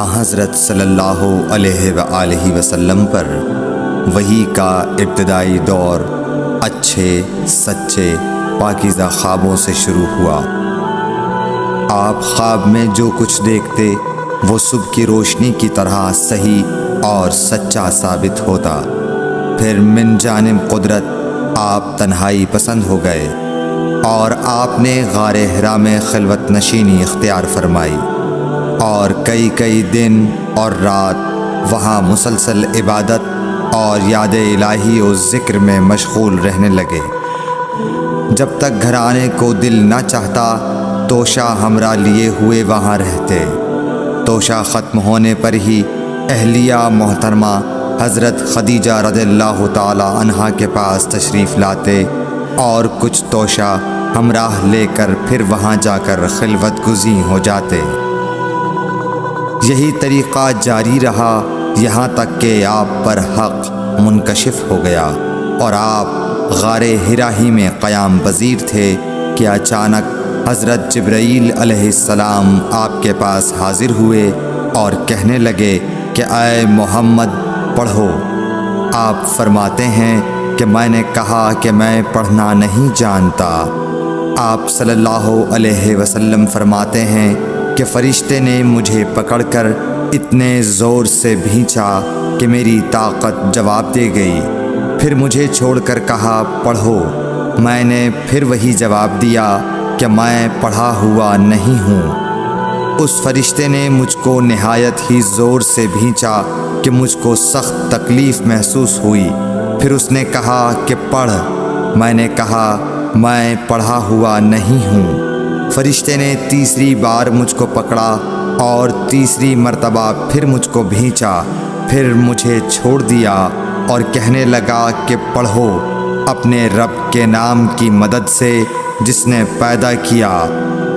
حضرت صلی اللہ علیہ وآلہ وسلم پر وحی کا ابتدائی دور اچھے سچے پاکیزہ خوابوں سے شروع ہوا۔ آپ خواب میں جو کچھ دیکھتے وہ صبح کی روشنی کی طرح صحیح اور سچا ثابت ہوتا۔ پھر من جانب قدرت آپ تنہائی پسند ہو گئے اور آپ نے غار حرا میں خلوت نشینی اختیار فرمائی اور کئی دن اور رات وہاں مسلسل عبادت اور یاد الہی و ذکر میں مشغول رہنے لگے۔ جب تک گھر آنے کو دل نہ چاہتا توشہ ہمراہ لیے ہوئے وہاں رہتے۔ توشہ ختم ہونے پر ہی اہلیہ محترمہ حضرت خدیجہ رضی اللہ تعالی عنہا کے پاس تشریف لاتے اور کچھ توشہ ہمراہ لے کر پھر وہاں جا کر خلوت گزین ہو جاتے۔ یہی طریقہ جاری رہا یہاں تک کہ آپ پر حق منکشف ہو گیا اور آپ غار حرا ہی میں قیام پذیر تھے کہ اچانک حضرت جبرائیل علیہ السلام آپ کے پاس حاضر ہوئے اور کہنے لگے کہ اے محمد پڑھو۔ آپ فرماتے ہیں کہ میں نے کہا کہ میں پڑھنا نہیں جانتا۔ آپ صلی اللہ علیہ وسلم فرماتے ہیں کہ فرشتے نے مجھے پکڑ کر اتنے زور سے بھینچا کہ میری طاقت جواب دے گئی۔ پھر مجھے چھوڑ کر کہا پڑھو۔ میں نے پھر وہی جواب دیا کہ میں پڑھا ہوا نہیں ہوں۔ اس فرشتے نے مجھ کو نہایت ہی زور سے بھینچا کہ مجھ کو سخت تکلیف محسوس ہوئی۔ پھر اس نے کہا کہ پڑھ۔ میں نے کہا میں پڑھا ہوا نہیں ہوں۔ فرشتے نے تیسری بار مجھ کو پکڑا اور تیسری مرتبہ پھر مجھ کو بھینچا۔ پھر مجھے چھوڑ دیا اور کہنے لگا کہ پڑھو اپنے رب کے نام کی مدد سے جس نے پیدا کیا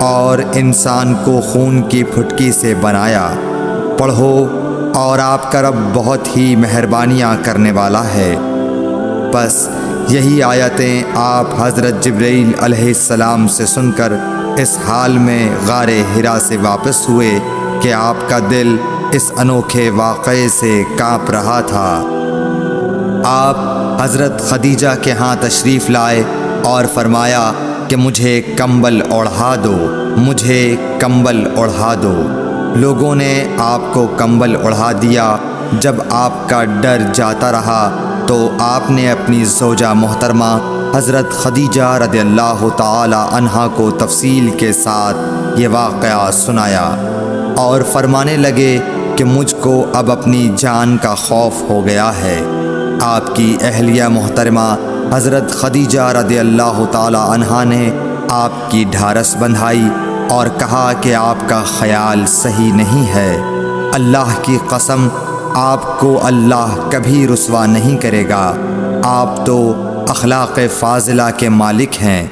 اور انسان کو خون کی پھٹکی سے بنایا۔ پڑھو اور آپ کا رب بہت ہی مہربانیاں کرنے والا ہے۔ بس یہی آیتیں آپ حضرت جبرائیل علیہ السلام سے سن کر اس حال میں غار حرا سے واپس ہوئے کہ آپ کا دل اس انوکھے واقعے سے کانپ رہا تھا۔ آپ حضرت خدیجہ کے ہاں تشریف لائے اور فرمایا کہ مجھے کمبل اوڑھا دو، مجھے کمبل اوڑھا دو۔ لوگوں نے آپ کو کمبل اوڑھا دیا۔ جب آپ کا ڈر جاتا رہا تو آپ نے اپنی زوجہ محترمہ حضرت خدیجہ رضی اللہ تعالی عنہا کو تفصیل کے ساتھ یہ واقعہ سنایا اور فرمانے لگے کہ مجھ کو اب اپنی جان کا خوف ہو گیا ہے۔ آپ کی اہلیہ محترمہ حضرت خدیجہ رضی اللہ تعالی عنہا نے آپ کی ڈھارس بندھائی اور کہا کہ آپ کا خیال صحیح نہیں ہے۔ اللہ کی قسم آپ کو اللہ کبھی رسوا نہیں کرے گا۔ آپ تو اخلاق فاضلہ کے مالک ہیں۔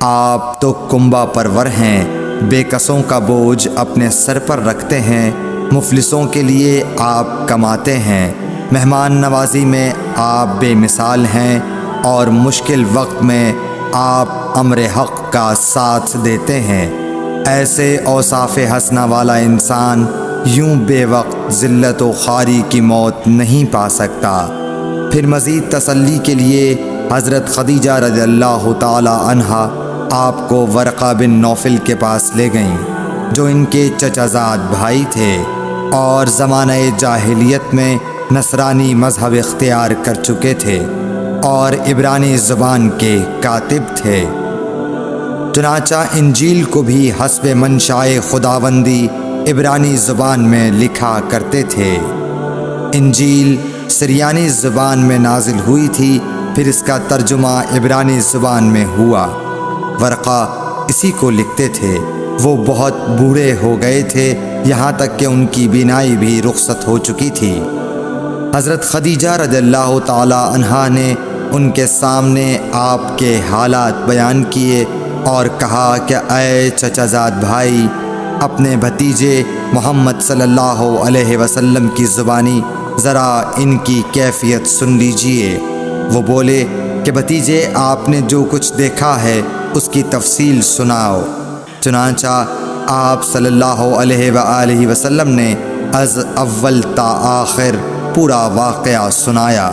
آپ تو کنبہ پرور ہیں، بے کسوں کا بوجھ اپنے سر پر رکھتے ہیں، مفلسوں کے لیے آپ کماتے ہیں، مہمان نوازی میں آپ بے مثال ہیں اور مشکل وقت میں آپ امر حق کا ساتھ دیتے ہیں۔ ایسے اوصاف حسنہ والا انسان یوں بے وقت ذلت و خواری کی موت نہیں پا سکتا۔ پھر مزید تسلی کے لیے حضرت خدیجہ رضی اللہ تعالی عنہا آپ کو ورقہ بن نوفل کے پاس لے گئیں جو ان کے چچا زاد بھائی تھے اور زمانہ جاہلیت میں نصرانی مذہب اختیار کر چکے تھے اور عبرانی زبان کے کاتب تھے۔ چنانچہ انجیل کو بھی حسب منشائے خداوندی عبرانی زبان میں لکھا کرتے تھے۔ انجیل سریانی زبان میں نازل ہوئی تھی، پھر اس کا ترجمہ عبرانی زبان میں ہوا۔ ورقہ اسی کو لکھتے تھے۔ وہ بہت بوڑھے ہو گئے تھے، یہاں تک کہ ان کی بینائی بھی رخصت ہو چکی تھی۔ حضرت خدیجہ رضی اللہ تعالی عنہا نے ان کے سامنے آپ کے حالات بیان کیے اور کہا کہ اے چچا زاد بھائی، اپنے بھتیجے محمد صلی اللہ علیہ وسلم کی زبانی ذرا ان کی کیفیت سن لیجئے۔ وہ بولے کہ بھتیجے آپ نے جو کچھ دیکھا ہے اس کی تفصیل سناؤ۔ چنانچہ آپ صلی اللہ علیہ وآلہ وسلم نے از اول تا آخر پورا واقعہ سنایا،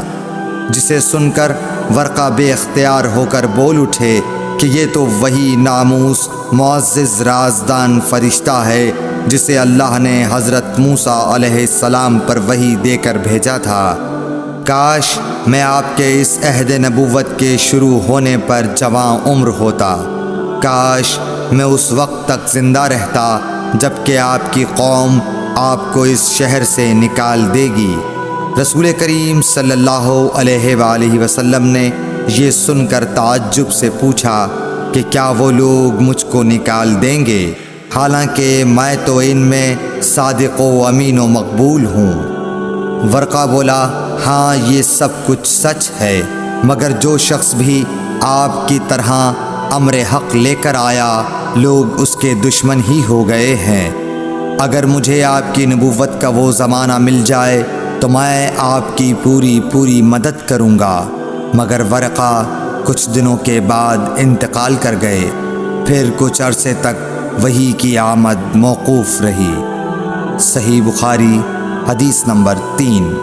جسے سن کر ورقہ بے اختیار ہو کر بول اٹھے کہ یہ تو وہی ناموس معزز رازدان فرشتہ ہے جسے اللہ نے حضرت موسیٰ علیہ السلام پر وحی دے کر بھیجا تھا۔ کاش میں آپ کے اس عہد نبوت کے شروع ہونے پر جواں عمر ہوتا، کاش میں اس وقت تک زندہ رہتا جب کہ آپ کی قوم آپ کو اس شہر سے نکال دے گی۔ رسول کریم صلی اللہ علیہ وآلہ وسلم نے یہ سن کر تعجب سے پوچھا کہ کیا وہ لوگ مجھ کو نکال دیں گے، حالانکہ میں تو ان میں صادق و امین و مقبول ہوں۔ ورقہ بولا، ہاں یہ سب کچھ سچ ہے، مگر جو شخص بھی آپ کی طرح امر حق لے کر آیا لوگ اس کے دشمن ہی ہو گئے ہیں۔ اگر مجھے آپ کی نبوت کا وہ زمانہ مل جائے تو میں آپ کی پوری مدد کروں گا، مگر ورقہ کچھ دنوں کے بعد انتقال کر گئے، پھر کچھ عرصے تک وحی کی آمد موقوف رہی۔ صحیح بخاری حدیث نمبر 3۔